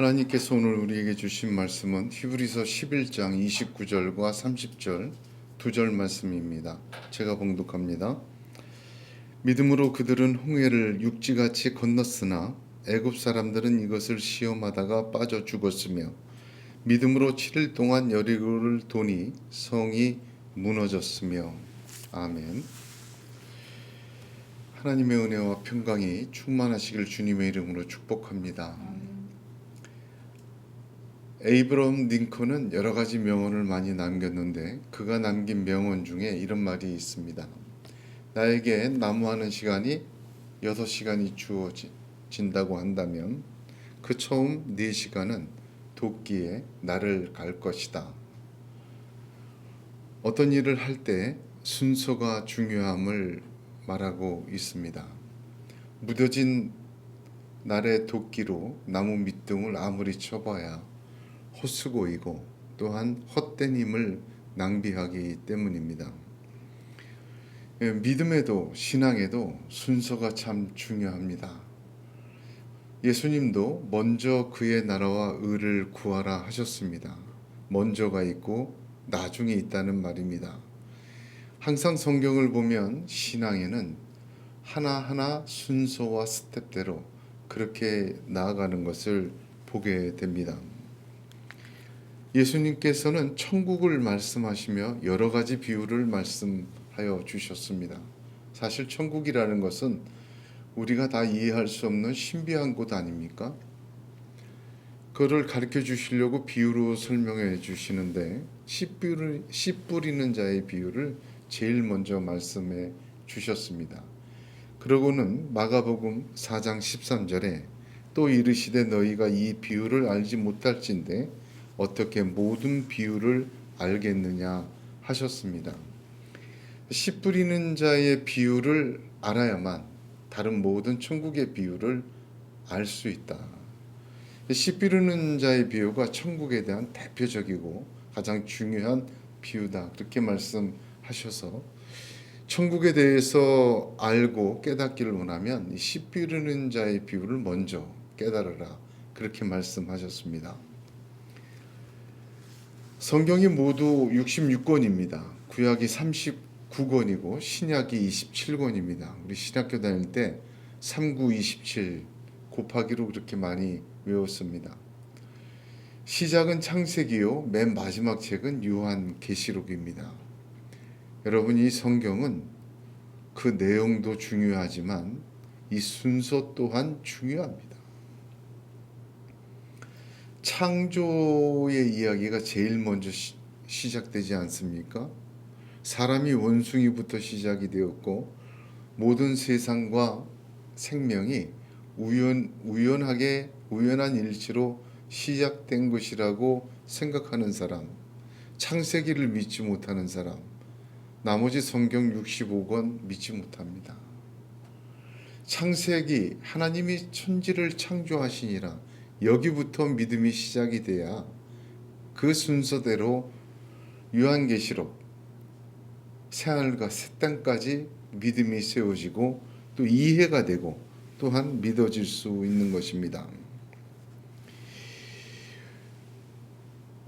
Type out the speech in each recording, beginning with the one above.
하나님께서 오늘 우리에게 주신 말씀은 히브리서 11장 29절과 30절 두 절 말씀입니다. 제가 봉독합니다. 믿음으로 그들은 홍해를 육지같이 건넜으나 애굽 사람들은 이것을 시험하다가 빠져 죽었으며 믿음으로 7일 동안 여리고를 도니 성이 무너졌으며. 아멘. 하나님의 은혜와 평강이 충만하시길 주님의 이름으로 축복합니다. 에이브러함 링컨은 여러 가지 명언을 많이 남겼는데 그가 남긴 명언 중에 이런 말이 있습니다. 나에게 나무하는 시간이 6시간이 주어진다고 한다면 그 처음 4시간은 도끼에 나를 갈 것이다. 어떤 일을 할 때 순서가 중요함을 말하고 있습니다. 무뎌진 날의 도끼로 나무 밑둥을 아무리 쳐봐야 헛수고이고 또한 헛된 힘을 낭비하기 때문입니다. 믿음에도 신앙에도 순서가 참 중요합니다. 예수님도 먼저 그의 나라와 의를 구하라 하셨습니다. 먼저가 있고 나중에 있다는 말입니다. 항상 성경을 보면 신앙에는 하나하나 순서와 스텝대로 그렇게 나아가는 것을 보게 됩니다. 예수님께서는 천국을 말씀하시며 여러 가지 비유를 말씀하여 주셨습니다. 사실 천국이라는 것은 우리가 다 이해할 수 없는 신비한 곳 아닙니까? 그를 가르쳐 주시려고 비유로 설명해 주시는데 씨 뿌리는 자의 비유를 제일 먼저 말씀해 주셨습니다. 그러고는 마가복음 4장 13절에 또 이르시되 너희가 이 비유를 알지 못할진대 어떻게 모든 비유를 알겠느냐 하셨습니다. 씨 뿌리는 자의 비유를 알아야만 다른 모든 천국의 비유를 알 수 있다. 씨 뿌리는 자의 비유가 천국에 대한 대표적이고 가장 중요한 비유다. 그렇게 말씀하셔서 천국에 대해서 알고 깨닫기를 원하면 씨 뿌리는 자의 비유를 먼저 깨달으라. 그렇게 말씀하셨습니다. 성경이 모두 66권입니다. 구약이 39권이고 신약이 27권입니다. 우리 신학교 다닐 때 3927 곱하기로 그렇게 많이 외웠습니다. 시작은 창세기요, 맨 마지막 책은 요한계시록입니다. 여러분, 이 성경은 그 내용도 중요하지만 이 순서 또한 중요합니다. 창조의 이야기가 제일 먼저 시작되지 않습니까? 사람이 원숭이부터 시작이 되었고 모든 세상과 생명이 우연한 일치로 시작된 것이라고 생각하는 사람, 창세기를 믿지 못하는 사람, 나머지 성경 65권 믿지 못합니다. 창세기, 하나님이 천지를 창조하시니라, 여기부터 믿음이 시작이 돼야 그 순서대로 요한계시록, 새하늘과 새 땅까지 믿음이 세워지고 또 이해가 되고 또한 믿어질 수 있는 것입니다.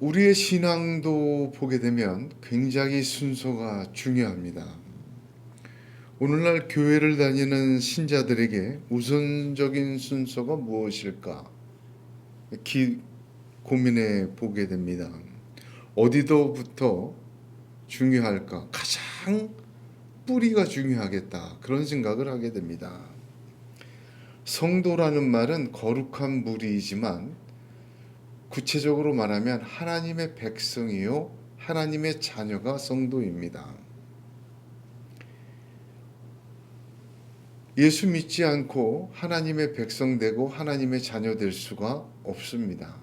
우리의 신앙도 보게 되면 굉장히 순서가 중요합니다. 오늘날 교회를 다니는 신자들에게 우선적인 순서가 무엇일까 고민해 보게 됩니다. 어디서부터 중요할까? 가장 뿌리가 중요하겠다. 그런 생각을 하게 됩니다. 성도라는 말은 거룩한 무리이지만 구체적으로 말하면 하나님의 백성이요 하나님의 자녀가 성도입니다. 예수 믿지 않고 하나님의 백성 되고 하나님의 자녀 될 수가 없습니다.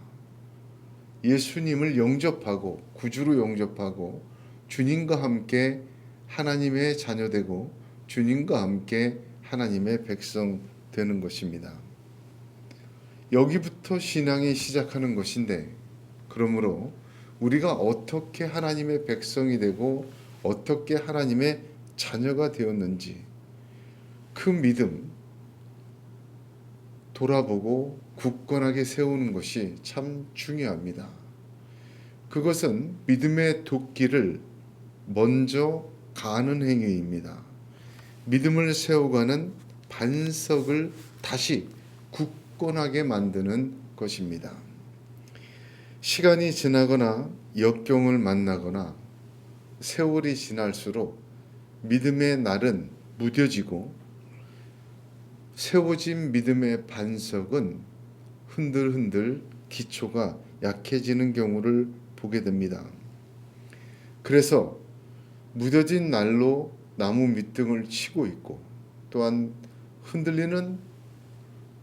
예수님을 영접하고 구주로 영접하고 주님과 함께 하나님의 자녀 되고 주님과 함께 하나님의 백성 되는 것입니다. 여기부터 신앙이 시작하는 것인데, 그러므로 우리가 어떻게 하나님의 백성이 되고 어떻게 하나님의 자녀가 되었는지 그 믿음 돌아보고 굳건하게 세우는 것이 참 중요합니다. 그것은 믿음의 도끼를 먼저 가는 행위입니다. 믿음을 세워가는 반석을 다시 굳건하게 만드는 것입니다. 시간이 지나거나 역경을 만나거나 세월이 지날수록 믿음의 날은 무뎌지고 세워진 믿음의 반석은 흔들흔들 기초가 약해지는 경우를 보게 됩니다. 그래서 무뎌진 날로 나무 밑둥을 치고 있고 또한 흔들리는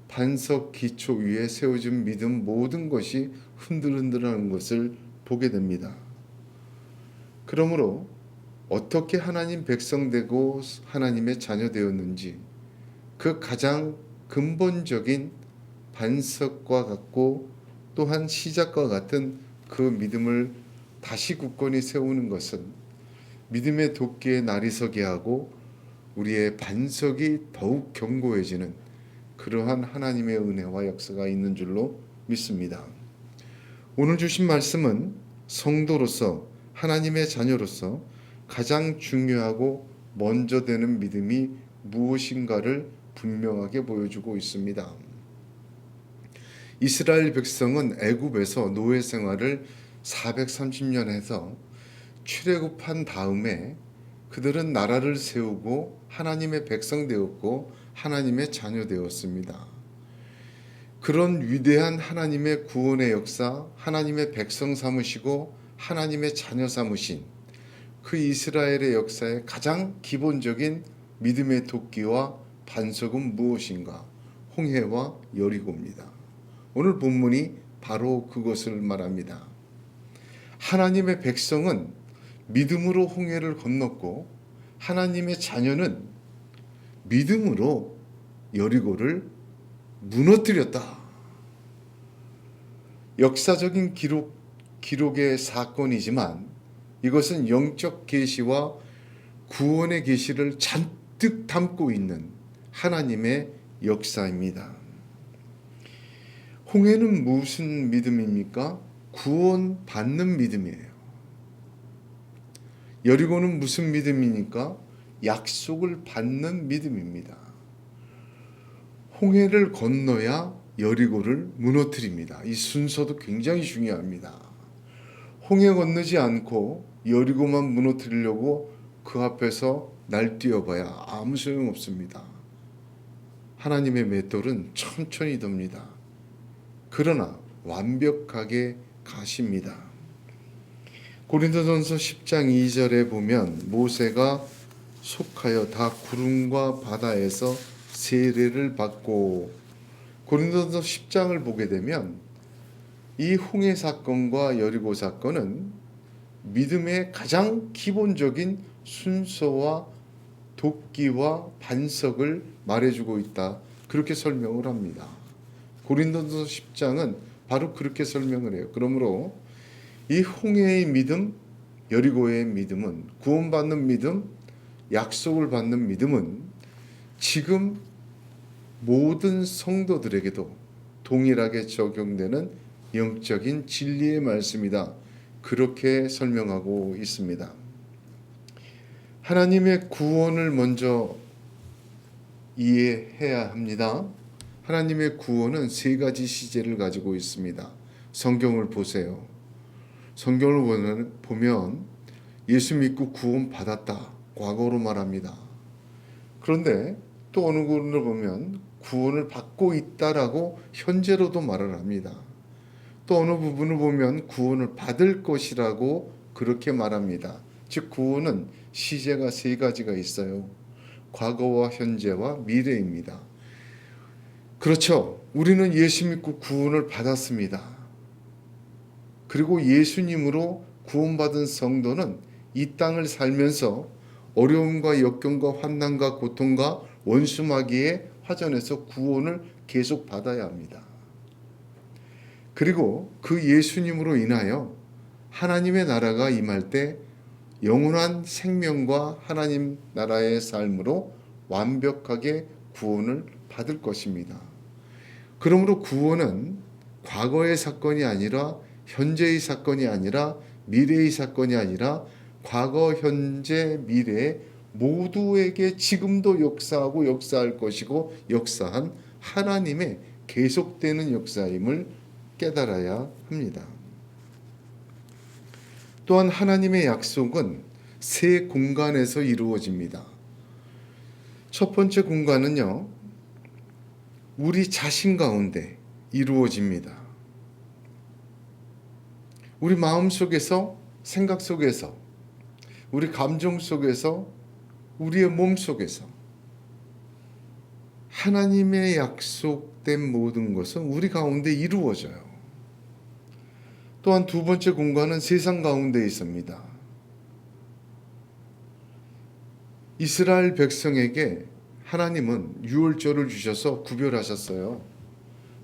반석 기초 위에 세워진 믿음 모든 것이 흔들흔들하는 것을 보게 됩니다. 그러므로 어떻게 하나님 백성 되고 하나님의 자녀 되었는지 그 가장 근본적인 반석과 같고 또한 시작과 같은 그 믿음을 다시 굳건히 세우는 것은 믿음의 도끼에 날이 서게 하고 우리의 반석이 더욱 견고해지는 그러한 하나님의 은혜와 역사가 있는 줄로 믿습니다. 오늘 주신 말씀은 성도로서 하나님의 자녀로서 가장 중요하고 먼저 되는 믿음이 무엇인가를 분명하게 보여주고 있습니다. 이스라엘 백성은 애굽에서 노예 생활을 430년 해서 출애굽한 다음에 그들은 나라를 세우고 하나님의 백성 되었고 하나님의 자녀 되었습니다. 그런 위대한 하나님의 구원의 역사, 하나님의 백성 삼으시고 하나님의 자녀 삼으신 그 이스라엘의 역사의 가장 기본적인 믿음의 도끼와 반석은 무엇인가? 홍해와 여리고입니다. 오늘 본문이 바로 그것을 말합니다. 하나님의 백성은 믿음으로 홍해를 건넜고 하나님의 자녀는 믿음으로 여리고를 무너뜨렸다. 역사적인 기록의 사건이지만 이것은 영적 계시와 구원의 계시를 잔뜩 담고 있는 하나님의 역사입니다. 홍해는 무슨 믿음입니까? 구원받는 믿음이에요. 여리고는 무슨 믿음입니까? 약속을 받는 믿음입니다. 홍해를 건너야 여리고를 무너뜨립니다. 이 순서도 굉장히 중요합니다. 홍해 건너지 않고 여리고만 무너뜨리려고 그 앞에서 날뛰어봐야 아무 소용없습니다. 하나님의 맷돌은 천천히 돕니다. 그러나 완벽하게 가십니다. 고린도전서 10장 2절에 보면 모세가 속하여 다 구름과 바다에서 세례를 받고 고린도전서 10장을 보게 되면 이 홍해 사건과 여리고 사건은 믿음의 가장 기본적인 순서와 도끼와 반석을 말해주고 있다. 그렇게 설명을 합니다. 고린도전서 10장은 바로 그렇게 설명을 해요. 그러므로 이 홍해의 믿음, 여리고의 믿음은 구원받는 믿음, 약속을 받는 믿음은 지금 모든 성도들에게도 동일하게 적용되는 영적인 진리의 말씀이다. 그렇게 설명하고 있습니다. 하나님의 구원을 먼저 이해해야 합니다. 하나님의 구원은 세 가지 시제를 가지고 있습니다. 성경을 보세요. 성경을 보면 예수 믿고 구원받았다. 과거로 말합니다. 그런데 또 어느 부분을 보면 구원을 받고 있다라고 현재로도 말을 합니다. 또 어느 부분을 보면 구원을 받을 것이라고 그렇게 말합니다. 즉 구원은 시제가 세 가지가 있어요. 과거와 현재와 미래입니다. 그렇죠. 우리는 예수 믿고 구원을 받았습니다. 그리고 예수님으로 구원받은 성도는 이 땅을 살면서 어려움과 역경과 환난과 고통과 원수마귀의 화전에서 구원을 계속 받아야 합니다. 그리고 그 예수님으로 인하여 하나님의 나라가 임할 때 영원한 생명과 하나님 나라의 삶으로 완벽하게 구원을 받을 것입니다. 그러므로 구원은 과거의 사건이 아니라 현재의 사건이 아니라 미래의 사건이 아니라 과거, 현재, 미래 모두에게 지금도 역사하고 역사할 것이고 역사한 하나님의 계속되는 역사임을 깨달아야 합니다. 또한 하나님의 약속은 세 공간에서 이루어집니다. 첫 번째 공간은요, 우리 자신 가운데 이루어집니다. 우리 마음 속에서, 생각 속에서, 우리 감정 속에서, 우리의 몸 속에서 하나님의 약속된 모든 것은 우리 가운데 이루어져요. 또한 두 번째 공간은 세상 가운데 있습니다. 이스라엘 백성에게 하나님은 유월절을 주셔서 구별하셨어요.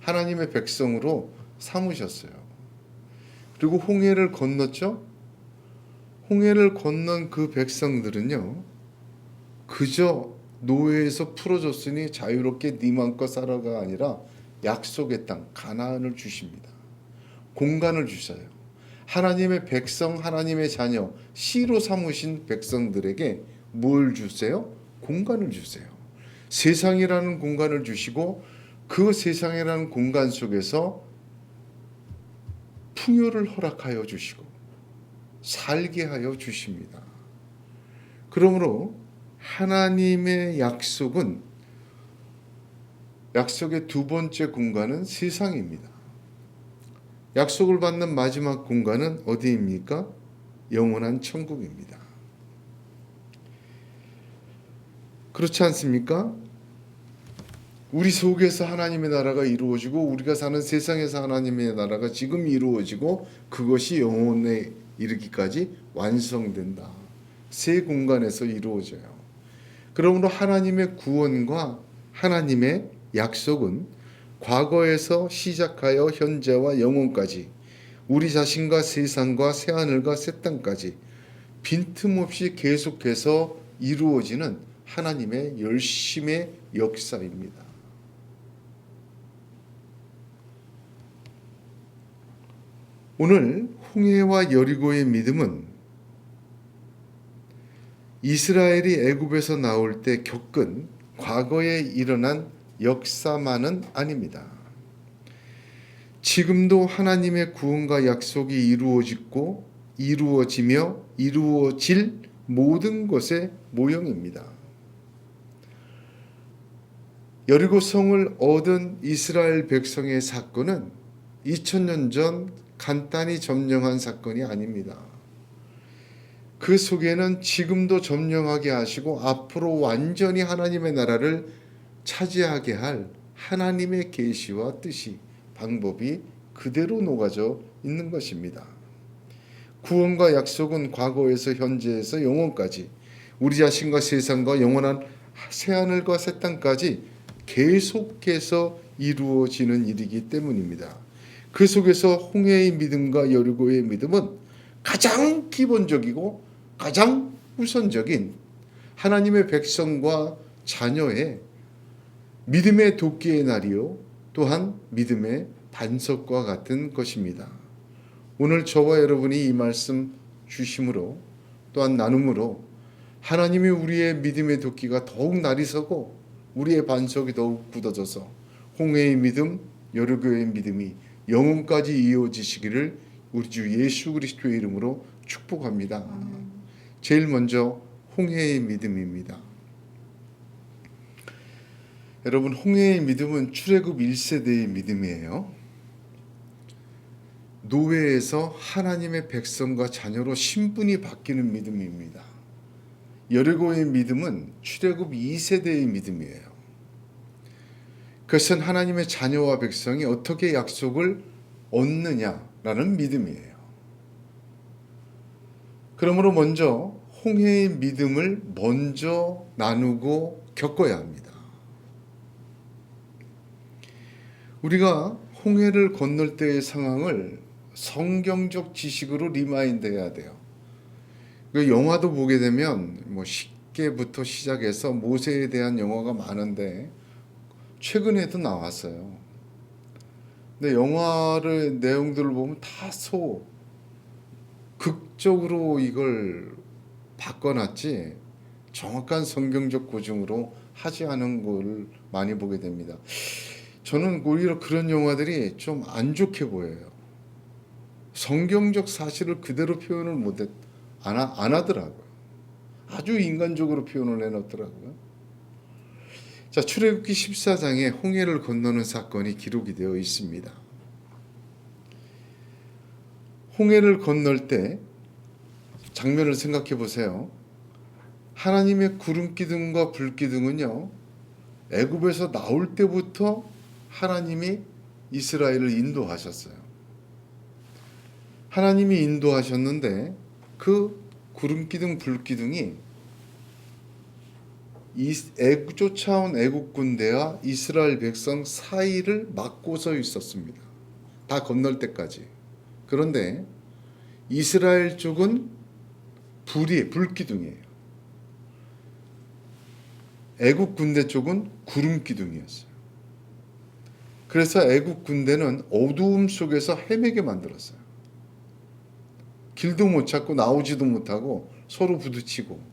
하나님의 백성으로 삼으셨어요. 그리고 홍해를 건넜죠? 홍해를 건넌 그 백성들은요, 그저 노예에서 풀어줬으니 자유롭게 네 맘껏 살아가 아니라 약속의 땅 가나안을 주십니다. 공간을 주셔요. 하나님의 백성, 하나님의 자녀, 씨로 삼으신 백성들에게 뭘 주세요? 공간을 주세요. 세상이라는 공간을 주시고 그 세상이라는 공간 속에서 풍요를 허락하여 주시고 살게 하여 주십니다. 그러므로 하나님의 약속은, 약속의 두 번째 공간은 세상입니다. 약속을 받는 마지막 공간은 어디입니까? 영원한 천국입니다. 그렇지 않습니까? 우리 속에서 하나님의 나라가 이루어지고 우리가 사는 세상에서 하나님의 나라가 지금 이루어지고 그것이 영원에 이르기까지 완성된다. 세 공간에서 이루어져요. 그러므로 하나님의 구원과 하나님의 약속은 과거에서 시작하여 현재와 영원까지 우리 자신과 세상과 새하늘과 새 땅까지 빈틈없이 계속해서 이루어지는 하나님의 열심의 역사입니다. 오늘 홍해와 여리고의 믿음은 이스라엘이 애굽에서 나올 때 겪은 과거에 일어난 역사만은 아닙니다. 지금도 하나님의 구원과 약속이 이루어지고 이루어지며 이루어질 모든 것의 모형입니다. 여리고 성을 얻은 이스라엘 백성의 사건은 2000년 전 간단히 점령한 사건이 아닙니다. 그 속에는 지금도 점령하게 하시고 앞으로 완전히 하나님의 나라를 차지하게 할 하나님의 계시와 뜻이, 방법이 그대로 녹아져 있는 것입니다. 구원과 약속은 과거에서 현재에서 영원까지 우리 자신과 세상과 영원한 새하늘과 새 땅까지 계속해서 이루어지는 일이기 때문입니다. 그 속에서 홍해의 믿음과 여리고의 믿음은 가장 기본적이고 가장 우선적인 하나님의 백성과 자녀의 믿음의 도끼의 날이요 또한 믿음의 반석과 같은 것입니다. 오늘 저와 여러분이 이 말씀 주심으로 또한 나눔으로 하나님이 우리의 믿음의 도끼가 더욱 날이 서고 우리의 반석이 더욱 굳어져서 홍해의 믿음, 여리고의 믿음이 영혼까지 이어지시기를 우리 주 예수 그리스도의 이름으로 축복합니다. 제일 먼저 홍해의 믿음입니다. 여러분, 홍해의 믿음은 출애굽 1세대의 믿음이에요. 노예에서 하나님의 백성과 자녀로 신분이 바뀌는 믿음입니다. 여리고의 믿음은 출애굽 2세대의 믿음이에요. 그것은 하나님의 자녀와 백성이 어떻게 약속을 얻느냐라는 믿음이에요. 그러므로 먼저 홍해의 믿음을 먼저 나누고 겪어야 합니다. 우리가 홍해를 건널 때의 상황을 성경적 지식으로 리마인드해야 돼요. 그 영화도 보게 되면 뭐 십계부터 시작해서 모세에 대한 영화가 많은데 최근에도 나왔어요. 근데 영화의 내용들을 보면 다소 극적으로 이걸 바꿔놨지 정확한 성경적 고증으로 하지 않은 걸 많이 보게 됩니다. 저는 오히려 그런 영화들이 좀 안 좋게 보여요. 성경적 사실을 그대로 표현을 안 하더라고요. 아주 인간적으로 표현을 해놓더라고요. 자, 출애굽기 14장에 홍해를 건너는 사건이 기록이 되어 있습니다. 홍해를 건널 때 장면을 생각해 보세요. 하나님의 구름 기둥과 불 기둥은요, 애굽에서 나올 때부터 하나님이 이스라엘을 인도하셨어요. 하나님이 인도하셨는데 그 구름 기둥, 불 기둥이 쫓아온 애국 군대와 이스라엘 백성 사이를 막고서 있었습니다. 다 건널 때까지. 그런데 이스라엘 쪽은 불기둥이에요. 애국 군대 쪽은 구름 기둥이었어요. 그래서 애국 군대는 어두움 속에서 헤매게 만들었어요. 길도 못 찾고 나오지도 못하고 서로 부딪히고,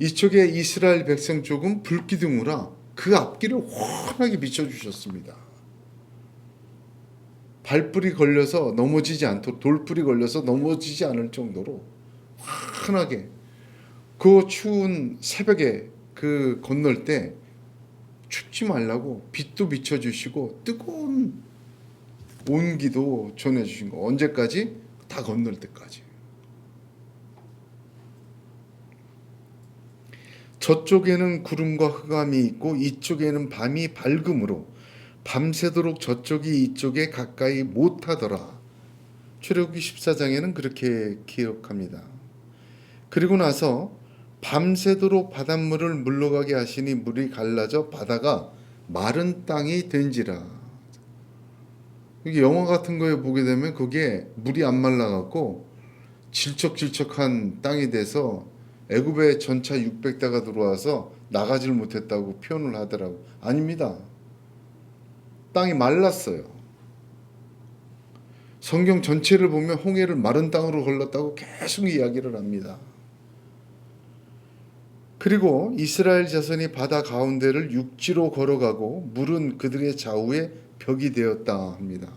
이쪽에 이스라엘 백성 쪽은 불기둥으로 그 앞길을 환하게 비춰주셨습니다. 발불이 걸려서 넘어지지 않도록, 돌불이 걸려서 넘어지지 않을 정도로 환하게, 그 추운 새벽에 그 건널 때 춥지 말라고 빛도 비춰주시고 뜨거운 온기도 전해주신 거. 언제까지? 다 건널 때까지. 저쪽에는 구름과 흑암이 있고 이쪽에는 밤이 밝음으로 밤새도록 저쪽이 이쪽에 가까이 못하더라. 출애굽기 14장에는 그렇게 기록합니다. 그리고 나서 밤새도록 바닷물을 물러가게 하시니 물이 갈라져 바다가 마른 땅이 된지라. 이게 영화 같은 거에 보게 되면 그게 물이 안 말라갖고 질척질척한 땅이 돼서 애굽에 전차 600대가 들어와서 나가질 못했다고 표현을 하더라고. 아닙니다. 땅이 말랐어요. 성경 전체를 보면 홍해를 마른 땅으로 걸렀다고 계속 이야기를 합니다. 그리고 이스라엘 자손이 바다 가운데를 육지로 걸어가고 물은 그들의 좌우에 벽이 되었다 합니다.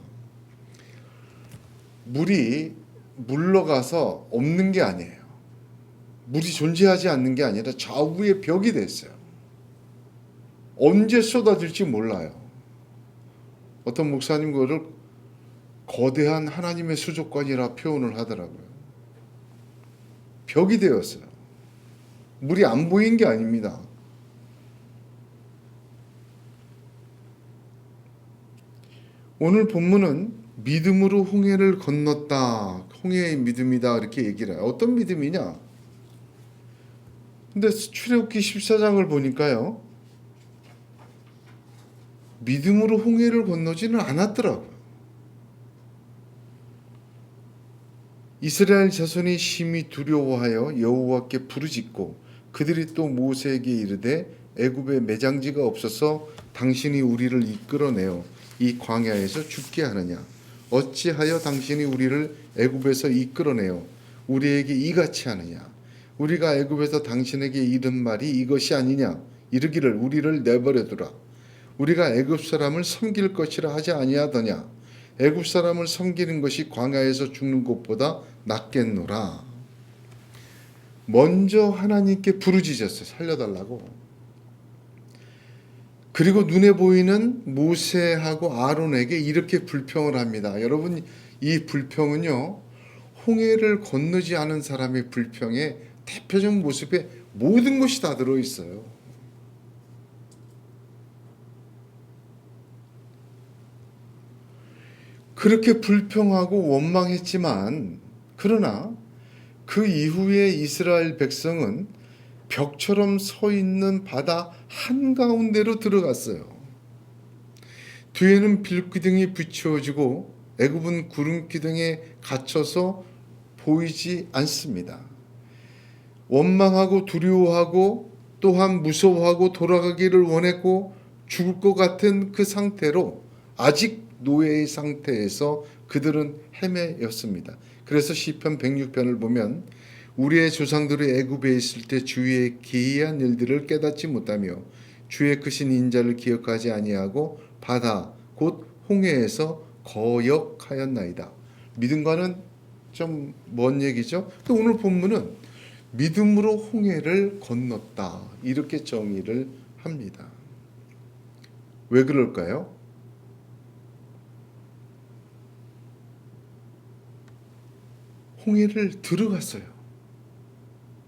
물이 물러가서 없는 게 아니에요. 물이 존재하지 않는 게 아니라 좌우에 벽이 됐어요. 언제 쏟아질지 몰라요. 어떤 목사님 그거를 거대한 하나님의 수족관이라 표현을 하더라고요. 벽이 되었어요. 물이 안 보인 게 아닙니다. 오늘 본문은 믿음으로 홍해를 건넜다. 홍해의 믿음이다. 이렇게 얘기를 해요. 어떤 믿음이냐? 근데 출애굽기 14장을 보니까요. 믿음으로 홍해를 건너지는 않았더라고요. 이스라엘 자손이 심히 두려워하여 여호와께 부르짖고 그들이 또 모세에게 이르되 애굽에 매장지가 없어서 당신이 우리를 이끌어내어 이 광야에서 죽게 하느냐? 어찌하여 당신이 우리를 애굽에서 이끌어내어 우리에게 이같이 하느냐? 우리가 애굽에서 당신에게 이른 말이 이것이 아니냐? 이르기를 우리를 내버려두라. 우리가 애굽 사람을 섬길 것이라 하지 아니하더냐? 애굽 사람을 섬기는 것이 광야에서 죽는 것보다 낫겠노라. 먼저 하나님께 부르짖었어요. 살려달라고. 그리고 눈에 보이는 모세하고 아론에게 이렇게 불평을 합니다. 여러분, 이 불평은요, 홍해를 건너지 않은 사람의 불평의 대표적 모습에 모든 것이 다 들어있어요. 그렇게 불평하고 원망했지만, 그러나 그 이후에 이스라엘 백성은 벽처럼 서 있는 바다 한가운데로 들어갔어요. 뒤에는 불기둥이 비추어지고 애굽은 구름기둥에 갇혀서 보이지 않습니다. 원망하고 두려워하고 또한 무서워하고 돌아가기를 원했고 죽을 것 같은 그 상태로 아직 노예의 상태에서 그들은 헤매였습니다. 그래서 시편 106편을 보면 우리의 조상들이 애굽에 있을 때 주의 기이한 일들을 깨닫지 못하며 주의 크신 인자를 기억하지 아니하고 바다 곧 홍해에서 거역하였나이다. 믿음과는 좀 먼 얘기죠. 또 오늘 본문은 믿음으로 홍해를 건넜다 이렇게 정의를 합니다. 왜 그럴까요? 홍해를 들어갔어요.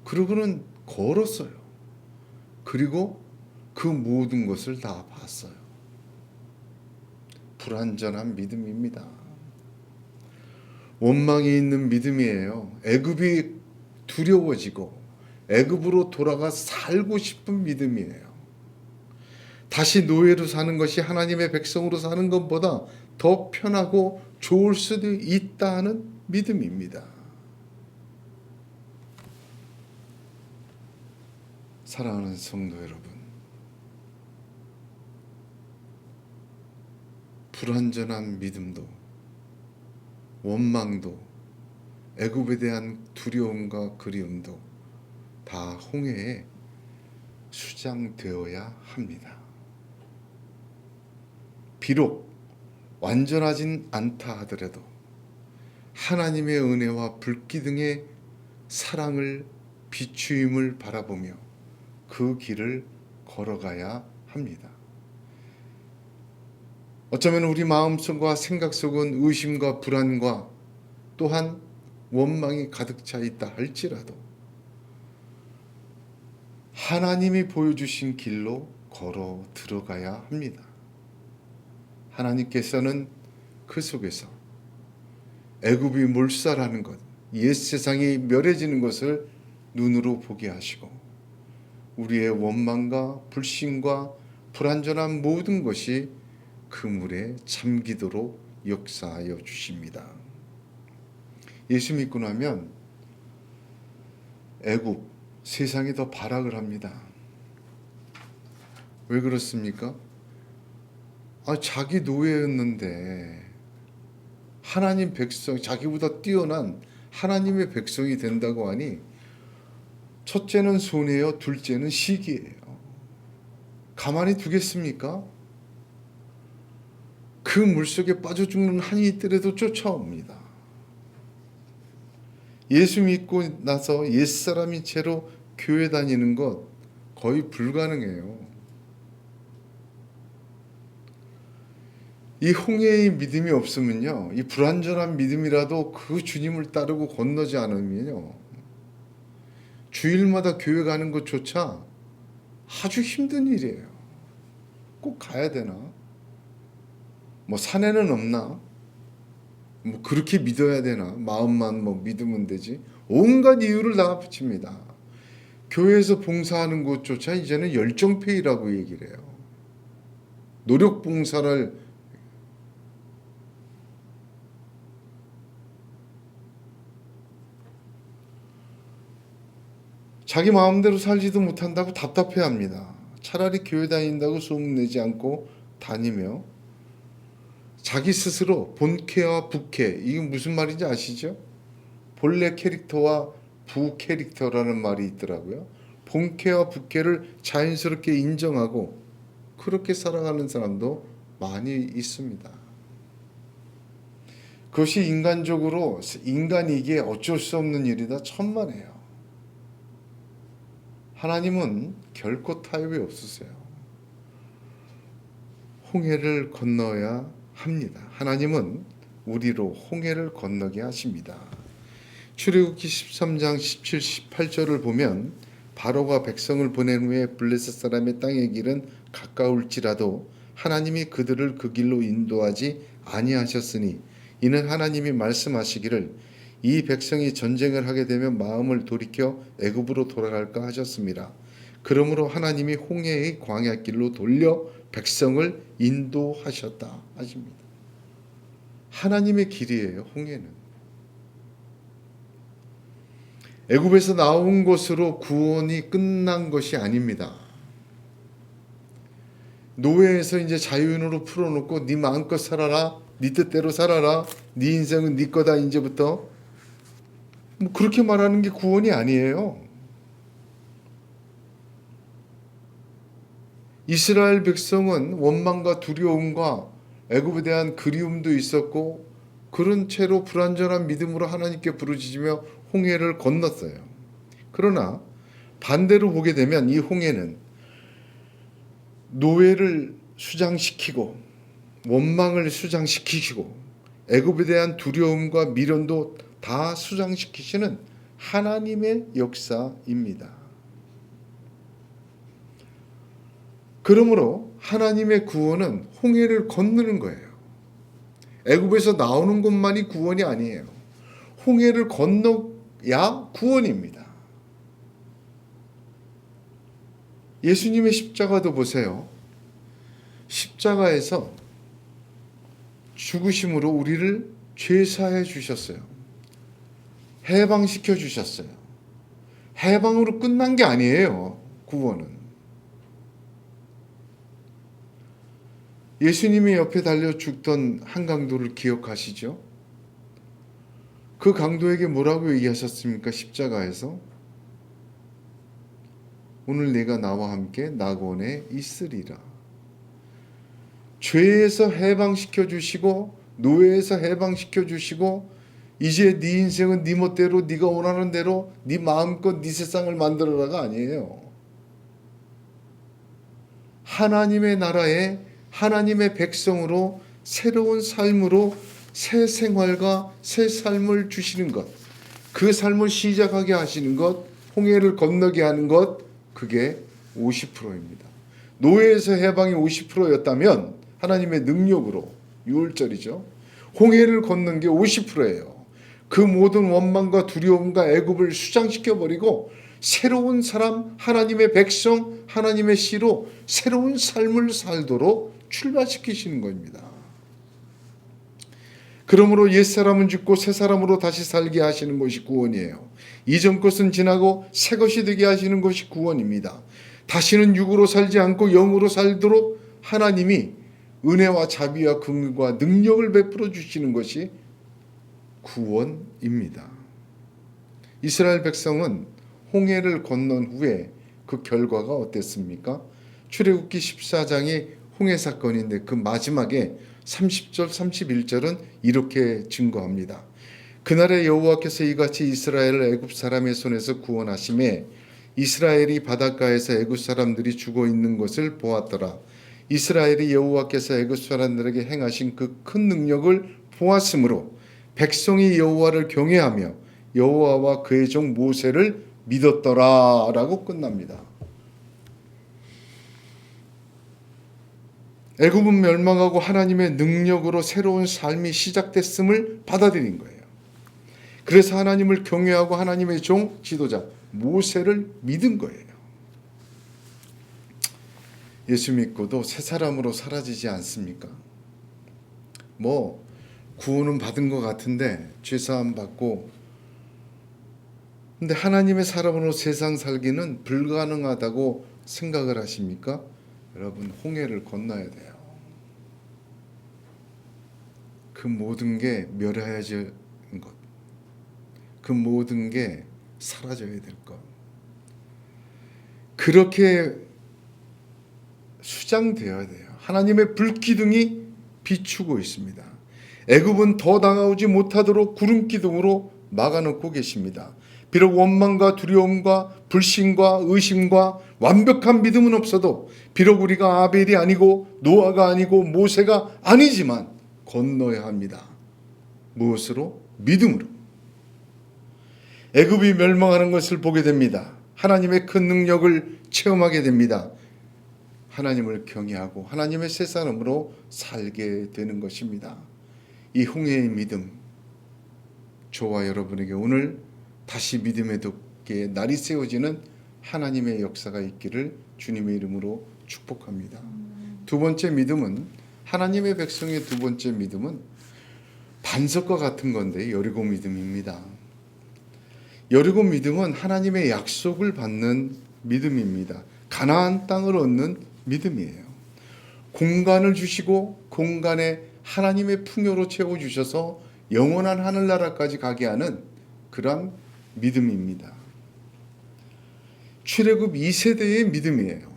그러고는 걸었어요. 그리고 그 모든 것을 다 봤어요. 불완전한 믿음입니다. 원망이 있는 믿음이에요. 애굽이 두려워지고 애굽으로 돌아가 살고 싶은 믿음이에요. 다시 노예로 사는 것이 하나님의 백성으로 사는 것보다 더 편하고 좋을 수도 있다는 믿음입니다. 사랑하는 성도 여러분, 불완전한 믿음도 원망도 애굽에 대한 두려움과 그리움도 다 홍해에 수장되어야 합니다. 비록 완전하진 않다 하더라도 하나님의 은혜와 불기둥의 사랑을 비추임을 바라보며 그 길을 걸어가야 합니다. 어쩌면 우리 마음속과 생각 속은 의심과 불안과 또한 원망이 가득 차 있다 할지라도 하나님이 보여주신 길로 걸어 들어가야 합니다. 하나님께서는 그 속에서 애굽이 몰살하는 것, 옛 세상이 멸해지는 것을 눈으로 보게 하시고 우리의 원망과 불신과 불완전한 모든 것이 그 물에 잠기도록 역사하여 주십니다. 예수 믿고 나면 애굽, 세상이 더 발악을 합니다. 왜 그렇습니까? 자기 노예였는데 하나님 백성, 자기보다 뛰어난 하나님의 백성이 된다고 하니 첫째는 손해요, 둘째는 시기예요. 가만히 두겠습니까? 그 물속에 빠져 죽는 한이 있더라도 쫓아옵니다. 예수 믿고 나서 옛사람인 채로 교회 다니는 것 거의 불가능해요. 이 홍해의 믿음이 없으면요, 이 불완전한 믿음이라도 그 주님을 따르고 건너지 않으면요, 주일마다 교회 가는 것조차 아주 힘든 일이에요. 꼭 가야 되나? 뭐 산에는 없나? 뭐 그렇게 믿어야 되나? 마음만 뭐 믿으면 되지? 온갖 이유를 다 붙입니다. 교회에서 봉사하는 것조차 이제는 열정페이라고 얘기를 해요. 노력 봉사를 자기 마음대로 살지도 못한다고 답답해합니다. 차라리 교회 다닌다고 소문내지 않고 다니며 자기 스스로 본캐와 부캐, 이게 무슨 말인지 아시죠? 본래 캐릭터와 부캐릭터라는 말이 있더라고요. 본캐와 부캐를 자연스럽게 인정하고 그렇게 살아가는 사람도 많이 있습니다. 그것이 인간적으로 인간이기에 어쩔 수 없는 일이다 천만에요. 하나님은 결코 타협이 없으세요. 홍해를 건너야 합니다. 하나님은 우리로 홍해를 건너게 하십니다. 출애굽기 13장 17, 18절을 보면 바로가 백성을 보낸 후에 블레셋 사람의 땅의 길은 가까울지라도 하나님이 그들을 그 길로 인도하지 아니하셨으니 이는 하나님이 말씀하시기를 이 백성이 전쟁을 하게 되면 마음을 돌이켜 애굽으로 돌아갈까 하셨습니다. 그러므로 하나님이 홍해의 광야길로 돌려 백성을 인도하셨다 하십니다. 하나님의 길이에요, 홍해는. 애굽에서 나온 것으로 구원이 끝난 것이 아닙니다. 노예에서 이제 자유인으로 풀어놓고 네 마음껏 살아라 네 뜻대로 살아라. 네 인생은 네 거다 이제부터. 뭐 그렇게 말하는 게 구원이 아니에요. 이스라엘 백성은 원망과 두려움과 애굽에 대한 그리움도 있었고 그런 채로 불완전한 믿음으로 하나님께 부르짖으며 홍해를 건넜어요. 그러나 반대로 보게 되면 이 홍해는 노예를 수장시키고 원망을 수장시키시고 애굽에 대한 두려움과 미련도 다 수장시키시는 하나님의 역사입니다. 그러므로 하나님의 구원은 홍해를 건너는 거예요. 애굽에서 나오는 것만이 구원이 아니에요. 홍해를 건너야 구원입니다. 예수님의 십자가도 보세요. 십자가에서 죽으심으로 우리를 죄사해 주셨어요. 해방시켜 주셨어요. 해방으로 끝난 게 아니에요. 구원은. 예수님이 옆에 달려 죽던 한 강도를 기억하시죠? 그 강도에게 뭐라고 얘기하셨습니까? 십자가에서 오늘 내가 나와 함께 낙원에 있으리라. 죄에서 해방시켜 주시고 노예에서 해방시켜 주시고 이제 네 인생은 네 멋대로 네가 원하는 대로 네 마음껏 네 세상을 만들어라가 아니에요. 하나님의 나라에 하나님의 백성으로 새로운 삶으로 새 생활과 새 삶을 주시는 것, 그 삶을 시작하게 하시는 것, 홍해를 건너게 하는 것, 그게 50%입니다. 노예에서 해방이 50%였다면 하나님의 능력으로 6월절이죠. 홍해를 걷는 게 50%예요. 그 모든 원망과 두려움과 애굽을 수장시켜버리고 새로운 사람, 하나님의 백성, 하나님의 씨로 새로운 삶을 살도록 출발시키시는 겁니다. 그러므로 옛사람은 죽고 새사람으로 다시 살게 하시는 것이 구원이에요. 이전 것은 지나고 새 것이 되게 하시는 것이 구원입니다. 다시는 육으로 살지 않고 영으로 살도록 하나님이 은혜와 자비와 긍휼과 능력을 베풀어 주시는 것이 구원입니다. 이스라엘 백성은 홍해를 건넌 후에 그 결과가 어땠습니까? 출애굽기 14장이 홍해 사건인데 그 마지막에 30절 31절은 이렇게 증거합니다. 그날에 여호와께서 이같이 이스라엘을 애굽 사람의 손에서 구원하심에 이스라엘이 바닷가에서 애굽 사람들이 죽어 있는 것을 보았더라. 이스라엘이 여호와께서 애굽 사람들에게 행하신 그 큰 능력을 보았으므로 백성이 여호와를 경외하며 여호와와 그의 종 모세를 믿었더라라고 끝납니다. 애굽은 멸망하고 하나님의 능력으로 새로운 삶이 시작됐음을 받아들인 거예요. 그래서 하나님을 경외하고 하나님의 종 지도자 모세를 믿은 거예요. 예수 믿고도 새 사람으로 사라지지 않습니까? 구원은 받은 것 같은데 죄사함 받고 근데 하나님의 사람으로 세상 살기는 불가능하다고 생각을 하십니까? 여러분 홍해를 건너야 돼요. 그 모든 게 멸해야지 것, 그 모든 게 사라져야 될 것, 그렇게 수장되어야 돼요. 하나님의 불기둥이 비추고 있습니다. 애굽은 더 다가오지 못하도록 구름 기둥으로 막아놓고 계십니다. 비록 원망과 두려움과 불신과 의심과 완벽한 믿음은 없어도 비록 우리가 아벨이 아니고 노아가 아니고 모세가 아니지만 건너야 합니다. 무엇으로? 믿음으로. 애굽이 멸망하는 것을 보게 됩니다. 하나님의 큰 능력을 체험하게 됩니다. 하나님을 경외하고 하나님의 새 사람으로 살게 되는 것입니다. 이 홍해의 믿음, 저와 여러분에게 오늘 다시 믿음의 돋게 날이 세워지는 하나님의 역사가 있기를 주님의 이름으로 축복합니다. 두 번째 믿음은, 하나님의 백성의 두 번째 믿음은 반석과 같은 건데 여리고 믿음입니다. 여리고 믿음은 하나님의 약속을 받는 믿음입니다. 가나안 땅을 얻는 믿음이에요. 공간을 주시고 공간에 하나님의 풍요로 채워주셔서 영원한 하늘나라까지 가게 하는 그런 믿음입니다. 출애굽 2세대의 믿음이에요.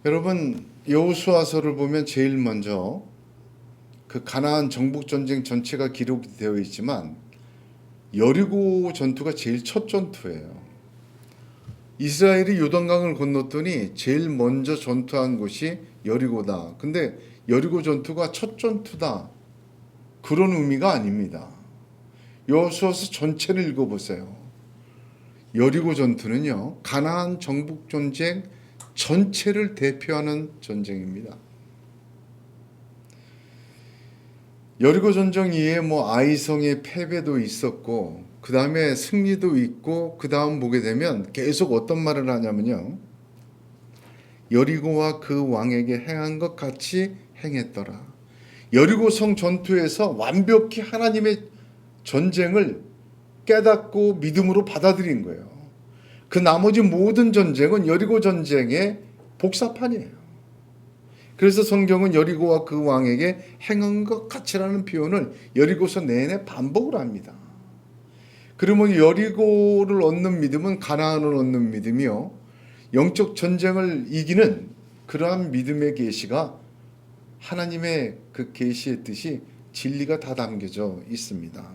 여러분, 여호수아서를 보면 제일 먼저 그 가나안 정복 전쟁 전체가 기록이 되어 있지만 여리고 전투가 제일 첫 전투예요. 이스라엘이 요단강을 건넜더니 제일 먼저 전투한 곳이 여리고다. 근데 여리고 전투가 첫 전투다, 그런 의미가 아닙니다. 여호수아서 전체를 읽어보세요. 여리고 전투는요, 가나안 정복 전쟁 전체를 대표하는 전쟁입니다. 여리고 전쟁 이후에 아이성의 패배도 있었고, 그 다음에 승리도 있고, 그 다음 보게 되면 계속 어떤 말을 하냐면요, 여리고와 그 왕에게 행한 것 같이 행했더라. 여리고성 전투에서 완벽히 하나님의 전쟁을 깨닫고 믿음으로 받아들인 거예요. 그 나머지 모든 전쟁은 여리고 전쟁의 복사판이에요. 그래서 성경은 여리고와 그 왕에게 행한 것 같이라는 표현을 여리고서 내내 반복을 합니다. 그러면 여리고를 얻는 믿음은 가나안을 얻는 믿음이요, 영적 전쟁을 이기는 그러한 믿음의 계시가 하나님의 그 계시의 뜻이 진리가 다 담겨져 있습니다.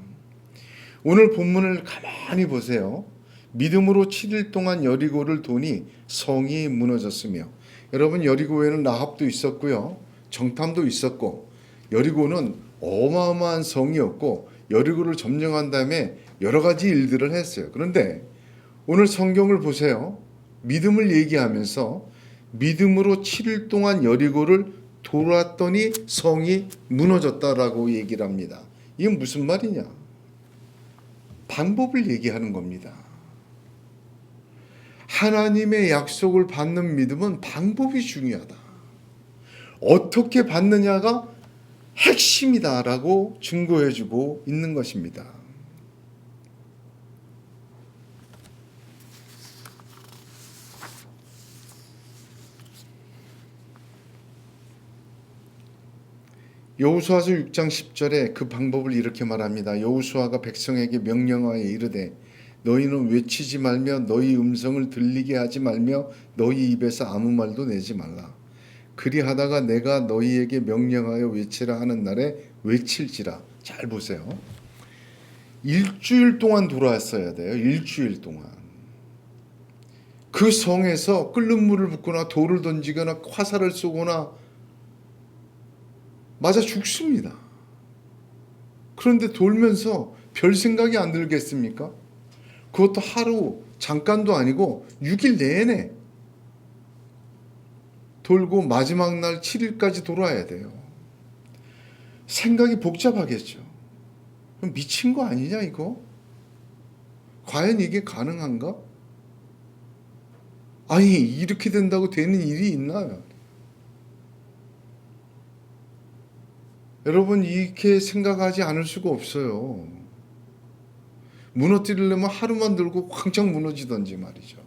오늘 본문을 가만히 보세요. 믿음으로 7일 동안 여리고를 도니 성이 무너졌으며, 여러분, 여리고에는 라합도 있었고요, 정탐도 있었고, 여리고는 어마어마한 성이었고, 여리고를 점령한 다음에 여러 가지 일들을 했어요. 그런데 오늘 성경을 보세요. 믿음을 얘기하면서 믿음으로 7일 동안 여리고를 돌았더니 성이 무너졌다라고 얘기를 합니다. 이건 무슨 말이냐? 방법을 얘기하는 겁니다. 하나님의 약속을 받는 믿음은 방법이 중요하다. 어떻게 받느냐가 핵심이다라고 증거해주고 있는 것입니다. 여호수아서 6장 10절에 그 방법을 이렇게 말합니다. 여호수아가 백성에게 명령하여 이르되 너희는 외치지 말며 너희 음성을 들리게 하지 말며 너희 입에서 아무 말도 내지 말라. 그리하다가 내가 너희에게 명령하여 외치라 하는 날에 외칠지라. 잘 보세요. 일주일 동안 돌아왔어야 돼요. 일주일 동안. 그 성에서 끓는 물을 붓거나 돌을 던지거나 화살을 쏘거나 맞아 죽습니다. 그런데 돌면서 별 생각이 안 들겠습니까? 그것도 하루 잠깐도 아니고 6일 내내 돌고 마지막 날 7일까지 돌아야 돼요. 생각이 복잡하겠죠. 미친 거 아니냐 이거? 과연 이게 가능한가? 아니, 이렇게 된다고 되는 일이 있나요? 여러분, 이렇게 생각하지 않을 수가 없어요. 무너뜨리려면 하루만 들고 황창 무너지던지 말이죠.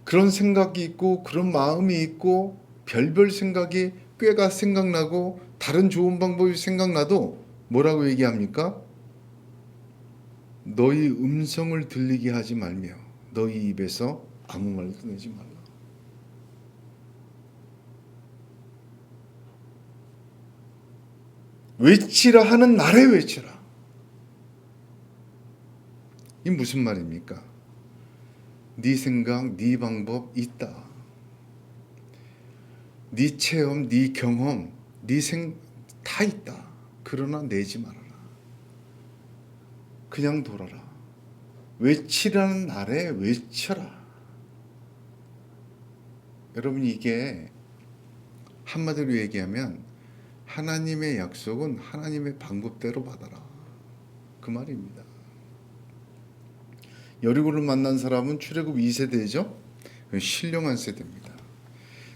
그런 생각이 있고 그런 마음이 있고 별별 생각이 꾀가 생각나고 다른 좋은 방법이 생각나도 뭐라고 얘기합니까? 너희 음성을 들리게 하지 말며 너희 입에서 아무 말도 내지 말라. 외치라 하는 날에 외치라. 이 무슨 말입니까? 네 생각, 네 방법 있다. 네 체험, 네 경험, 다 있다. 그러나 내지 말아라. 그냥 돌아라. 외치라는 날에 외쳐라. 여러분, 이게 한마디로 얘기하면 하나님의 약속은 하나님의 방법대로 받아라. 그 말입니다. 여리고를 만난 사람은 출애굽 2세대죠. 신령한 세대입니다.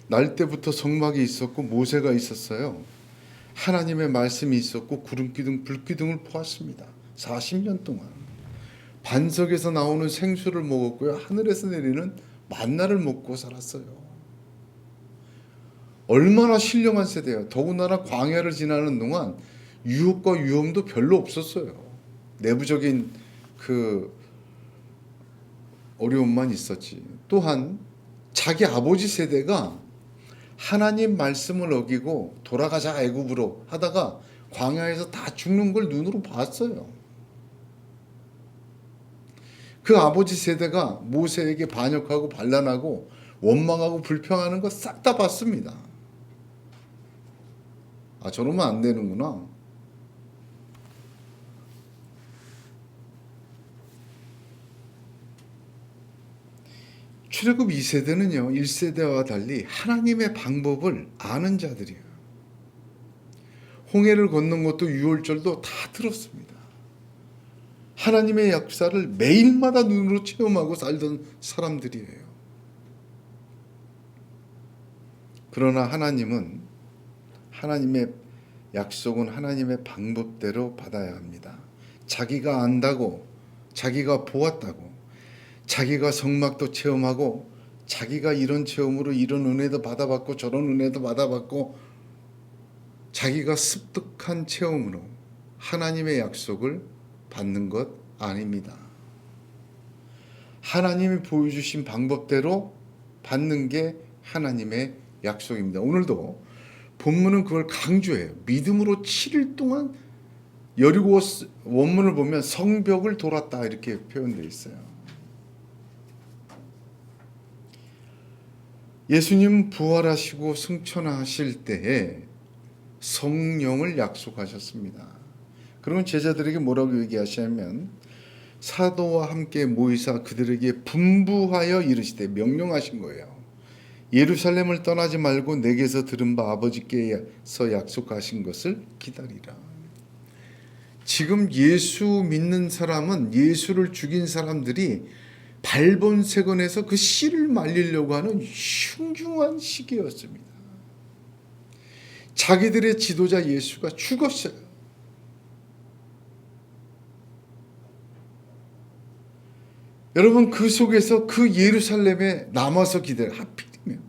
날 때부터 성막이 있었고 모세가 있었어요. 하나님의 말씀이 있었고 구름기둥 불기둥을 보았습니다. 40년 동안 반석에서 나오는 생수를 먹었고요. 하늘에서 내리는 만나를 먹고 살았어요. 얼마나 신령한 세대예요. 더군다나 광야를 지나는 동안 유혹과 위험도 별로 없었어요. 내부적인 그 어려움만 있었지. 또한 자기 아버지 세대가 하나님 말씀을 어기고 돌아가자 애굽으로 하다가 광야에서 다 죽는 걸 눈으로 봤어요. 그 아버지 세대가 모세에게 반역하고 반란하고 원망하고 불평하는 거 싹 다 봤습니다. 아, 저러면 안 되는구나. 출애굽 2세대는요 1세대와 달리 하나님의 방법을 아는 자들이에요. 홍해를 건넌 것도 유월절도 다 들었습니다. 하나님의 역사를 매일마다 눈으로 체험하고 살던 사람들이에요. 그러나 하나님의 약속은 하나님의 방법대로 받아야 합니다. 자기가 안다고, 자기가 보았다고, 자기가 성막도 체험하고, 자기가 이런 체험으로 이런 은혜도 받아봤고 저런 은혜도 받아봤고, 자기가 습득한 체험으로 하나님의 약속을 받는 것 아닙니다. 하나님이 보여주신 방법대로 받는 게 하나님의 약속입니다. 오늘도 본문은 그걸 강조해요. 믿음으로 7일 동안 여리고 원문을 보면 성벽을 돌았다 이렇게 표현되어 있어요. 예수님 부활하시고 승천하실 때에 성령을 약속하셨습니다. 그러면 제자들에게 뭐라고 얘기하시냐면 사도와 함께 모이사 그들에게 분부하여 이르시되 명령하신 거예요. 예루살렘을 떠나지 말고 내게서 들은 바 아버지께서 약속하신 것을 기다리라. 지금 예수 믿는 사람은 예수를 죽인 사람들이 발본색원에서 그 씨를 말리려고 하는 흉흉한 시기였습니다. 자기들의 지도자 예수가 죽었어요. 여러분 그 속에서 그 예루살렘에 남아서 기다려. 하필이면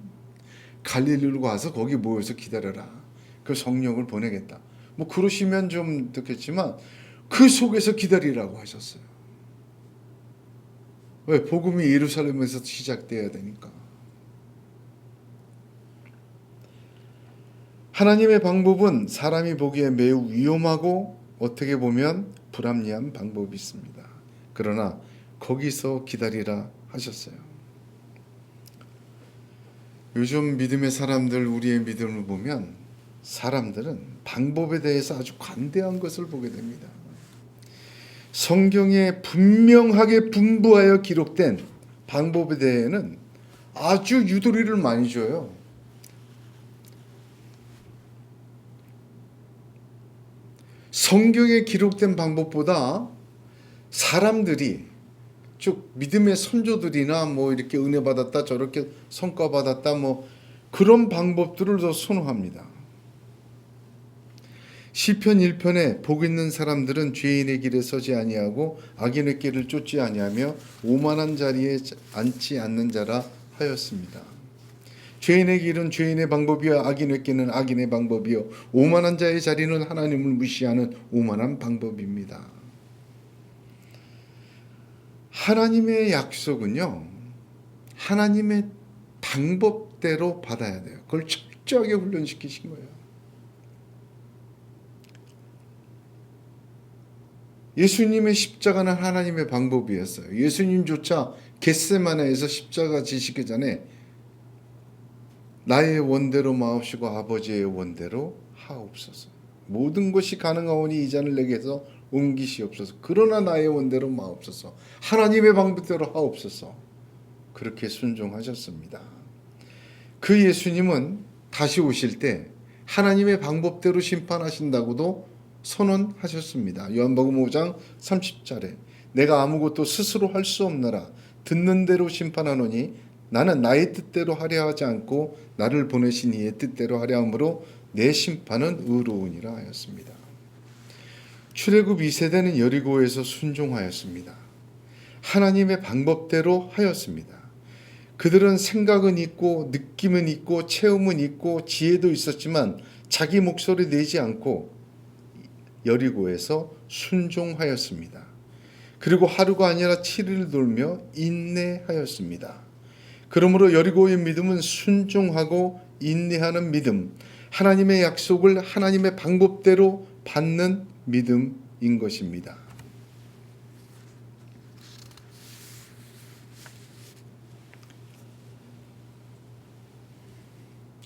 갈릴리로 가서 거기 모여서 기다려라. 그 성령을 보내겠다. 뭐 그러시면 좀 듣겠지만 그 속에서 기다리라고 하셨어요. 왜? 복음이 예루살렘에서 시작돼야 되니까. 하나님의 방법은 사람이 보기에 매우 위험하고 어떻게 보면 불합리한 방법이 있습니다. 그러나 거기서 기다리라 하셨어요. 요즘 믿음의 사람들, 우리의 믿음을 보면 사람들은 방법에 대해서 아주 관대한 것을 보게 됩니다. 성경에 분명하게 분부하여 기록된 방법에 대해서는 아주 유도리를 많이 줘요. 성경에 기록된 방법보다 사람들이 쭉 믿음의 선조들이나 뭐 이렇게 은혜 받았다 저렇게 성과 받았다 뭐 그런 방법들을 더 선호합니다. 시편 1편에 복 있는 사람들은 죄인의 길에 서지 아니하고 악인의 길을 쫓지 아니하며 오만한 자리에 앉지 않는 자라 하였습니다. 죄인의 길은 죄인의 방법이요 악인의 길은 악인의 방법이요 오만한 자의 자리는 하나님을 무시하는 오만한 방법입니다. 하나님의 약속은요 하나님의 방법대로 받아야 돼요. 그걸 철저하게 훈련시키신 거예요. 예수님의 십자가는 하나님의 방법이었어요. 예수님조차 겟세마네에서 십자가 지시기 전에 나의 원대로 마옵시고 아버지의 원대로 하옵소서. 모든 것이 가능하오니 이 잔을 내게서 옮기시옵소서. 그러나 나의 원대로 마옵소서. 하나님의 방법대로 하옵소서. 그렇게 순종하셨습니다. 그 예수님은 다시 오실 때 하나님의 방법대로 심판하신다고도 선언하셨습니다. 요한복음 5장 30절에 내가 아무것도 스스로 할 수 없노라. 듣는 대로 심판하노니 나는 나의 뜻대로 하려 하지 않고 나를 보내신 이의 뜻대로 하려 함으로 내 심판은 의로우니라 하였습니다. 출애굽 2세대는 여리고에서 순종하였습니다. 하나님의 방법대로 하였습니다. 그들은 생각은 있고 느낌은 있고 체험은 있고 지혜도 있었지만 자기 목소리 내지 않고 여리고에서 순종하였습니다. 그리고 하루가 아니라 7일을 돌며 인내하였습니다. 그러므로 여리고의 믿음은 순종하고 인내하는 믿음, 하나님의 약속을 하나님의 방법대로 받는 믿음인 것입니다.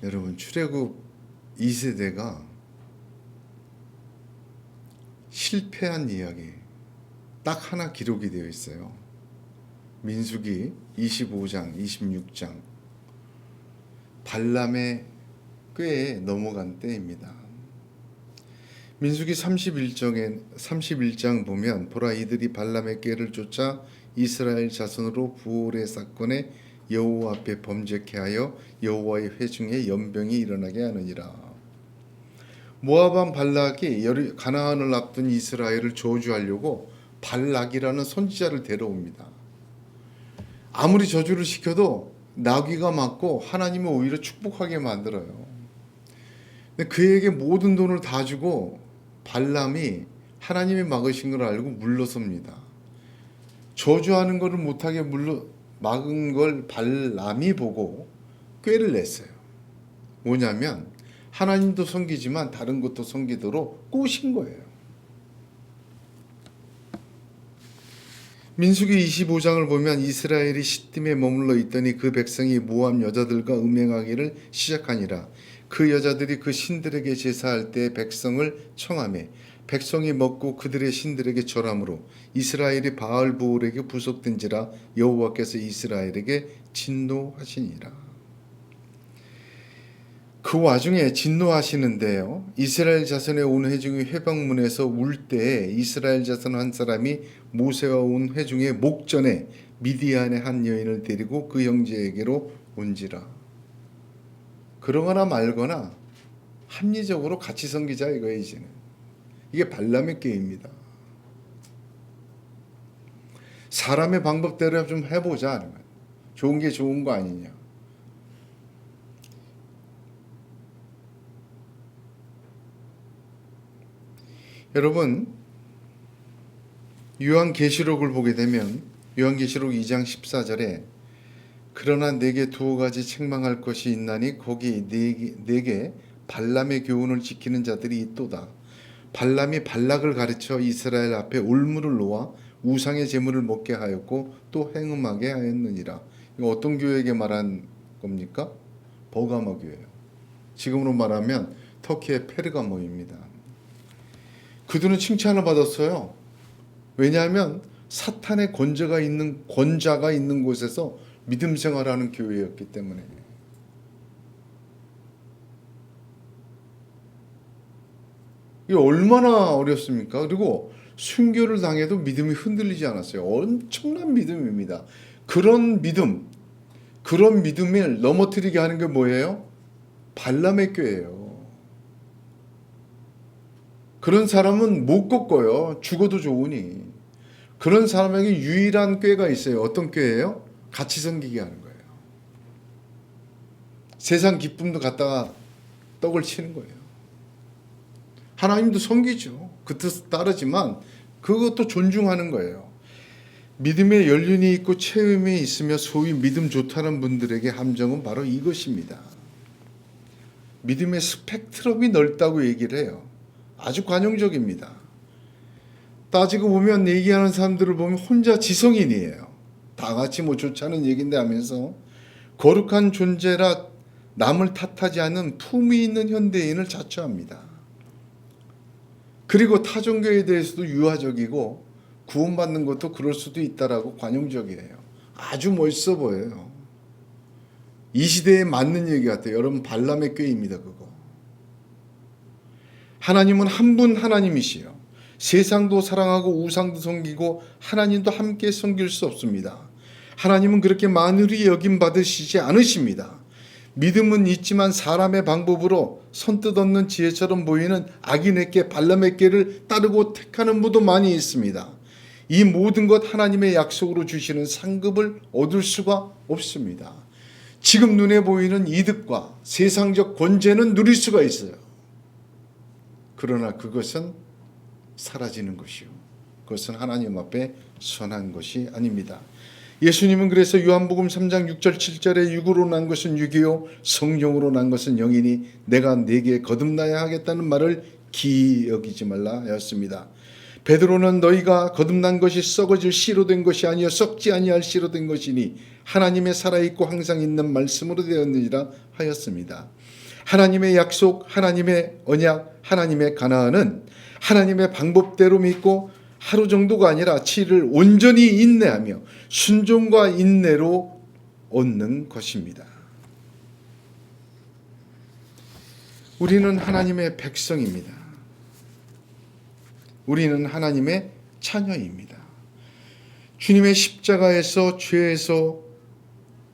여러분, 출애굽 2세대가 실패한 이야기 딱 하나 기록이 되어 있어요. 민수기 25장, 26장. 발람의 꾀에 넘어간 때입니다. 민수기 31장 보면 보라 이들이 발람의 꾀를 쫓아 이스라엘 자손으로 부올의 사건에 여호와 앞에 범죄케 하여 여호와의 회중에 연병이 일어나게 하느니라. 모압 왕 발락이 가나안을 앞둔 이스라엘을 저주하려고 발락이라는 선지자를 데려옵니다. 아무리 저주를 시켜도 나귀가 맞고 하나님은 오히려 축복하게 만들어요. 근데 그에게 모든 돈을 다 주고 발람이 하나님이 막으신 걸 알고 물러섭니다. 저주하는 것을 못하게 막은 걸 발람이 보고 꾀를 냈어요. 뭐냐면 하나님도 섬기지만 다른 것도 섬기도록 꼬신 거예요. 민수기 25장을 보면 이스라엘이 시딤에 머물러 있더니 그 백성이 모압 여자들과 음행하기를 시작하니라. 그 여자들이 그 신들에게 제사할 때 백성을 청하매 백성이 먹고 그들의 신들에게 절함으로 이스라엘이 바알부올에게 부속된지라 여호와께서 이스라엘에게 진노하시니라. 그 와중에 진노하시는데요. 이스라엘 자손의 온 회중이 회방문에서 울 때에 이스라엘 자손 한 사람이 모세와 온 회중의 목전에 미디안의 한 여인을 데리고 그 형제에게로 온지라. 그러거나 말거나 합리적으로 같이 섬기자 이거예요. 이제는. 이게 발람의 꾀입니다. 사람의 방법대로 좀 해보자. 좋은 게 좋은 거 아니냐. 여러분, 요한계시록을 보게 되면 요한계시록 2장 14절에 그러나 내게 두어 가지 책망할 것이 있나니 거기 내게 발람의 교훈을 지키는 자들이 있도다. 발람이 발락을 가르쳐 이스라엘 앞에 올무를 놓아 우상의 제물을 먹게 하였고 또 행음하게 하였느니라. 이거 어떤 교회에게 말한 겁니까? 버가모 교회예요. 지금으로 말하면 터키의 페르가모입니다. 그들은 칭찬을 받았어요. 왜냐하면 사탄의 권자가 있는 곳에서 믿음 생활하는 교회였기 때문에. 이게 얼마나 어렵습니까? 그리고 순교를 당해도 믿음이 흔들리지 않았어요. 엄청난 믿음입니다. 그런 믿음을 넘어뜨리게 하는 게 뭐예요? 발람의 꾀예요. 그런 사람은 못 꺾어요. 죽어도 좋으니. 그런 사람에게 유일한 꾀가 있어요. 어떤 꾀예요? 같이 섬기게 하는 거예요. 세상 기쁨도 갖다가 떡을 치는 거예요. 하나님도 섬기죠. 그 뜻 따르지만 그것도 존중하는 거예요. 믿음의 연륜이 있고 체험이 있으며 소위 믿음 좋다는 분들에게 함정은 바로 이것입니다. 믿음의 스펙트럼이 넓다고 얘기를 해요. 아주 관용적입니다. 따지고 보면 얘기하는 사람들을 보면 혼자 지성인이에요. 다 같이 뭐 좋지 않은 얘기인데 하면서 거룩한 존재라 남을 탓하지 않는 품위 있는 현대인을 자처합니다. 그리고 타종교에 대해서도 유화적이고 구원받는 것도 그럴 수도 있다라고 관용적이에요. 아주 멋있어 보여요. 이 시대에 맞는 얘기 같아요. 여러분 발람의 꾀입니다. 그거. 하나님은 한 분 하나님이시요. 세상도 사랑하고 우상도 섬기고 하나님도 함께 섬길 수 없습니다. 하나님은 그렇게 만으로 여김 받으시지 않으십니다. 믿음은 있지만 사람의 방법으로 선뜻 얻는 지혜처럼 보이는 악인에게 발람의 꾀를 따르고 택하는 분도 많이 있습니다. 이 모든 것 하나님의 약속으로 주시는 상급을 얻을 수가 없습니다. 지금 눈에 보이는 이득과 세상적 권세는 누릴 수가 있어요. 그러나 그것은 사라지는 것이요, 그것은 하나님 앞에 선한 것이 아닙니다. 예수님은 그래서 요한복음 3장 6절 7절에 육으로 난 것은 육이요 성령으로 난 것은 영이니 내가 네게 거듭나야 하겠다는 말을 기이 여기지 말라 하였습니다. 베드로는 너희가 거듭난 것이 썩어질 씨로 된 것이 아니요 썩지 아니할 씨로 된 것이니 하나님의 살아있고 항상 있는 말씀으로 되었느니라 하였습니다. 하나님의 약속, 하나님의 언약, 하나님의 가나안은 하나님의 방법대로 믿고 하루 정도가 아니라 7일 온전히 인내하며 순종과 인내로 얻는 것입니다. 우리는 하나님의 백성입니다. 우리는 하나님의 자녀입니다. 주님의 십자가에서 죄에서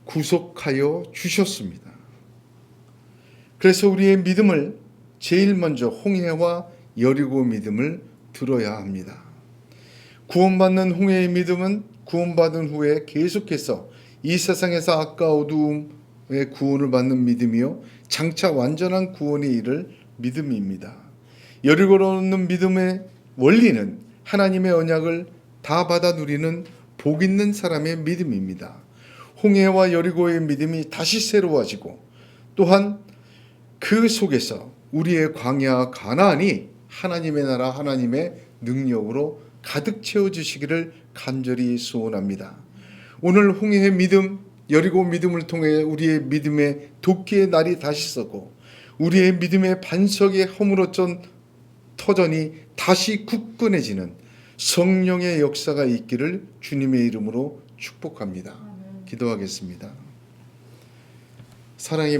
구속하여 주셨습니다. 그래서 우리의 믿음을 제일 먼저 홍해와 여리고 믿음을 들어야 합니다. 구원받는 홍해의 믿음은 구원받은 후에 계속해서 이 세상에서 악과 어두움의 구원을 받는 믿음이요 장차 완전한 구원에 이를 믿음입니다. 여리고로 얻는 믿음의 원리는 하나님의 언약을 다 받아 누리는 복 있는 사람의 믿음입니다. 홍해와 여리고의 믿음이 다시 새로워지고 또한 그 속에서 우리의 광야 가나안이 하나님의 나라 하나님의 능력으로 가득 채워주시기를 간절히 소원합니다. 오늘 홍해의 믿음, 여리고 믿음을 통해 우리의 믿음의 도끼의 날이 다시 서고 우리의 믿음의 반석의 허물어진 터전이 다시 굳건해지는 성령의 역사가 있기를 주님의 이름으로 축복합니다. 기도하겠습니다. 사랑의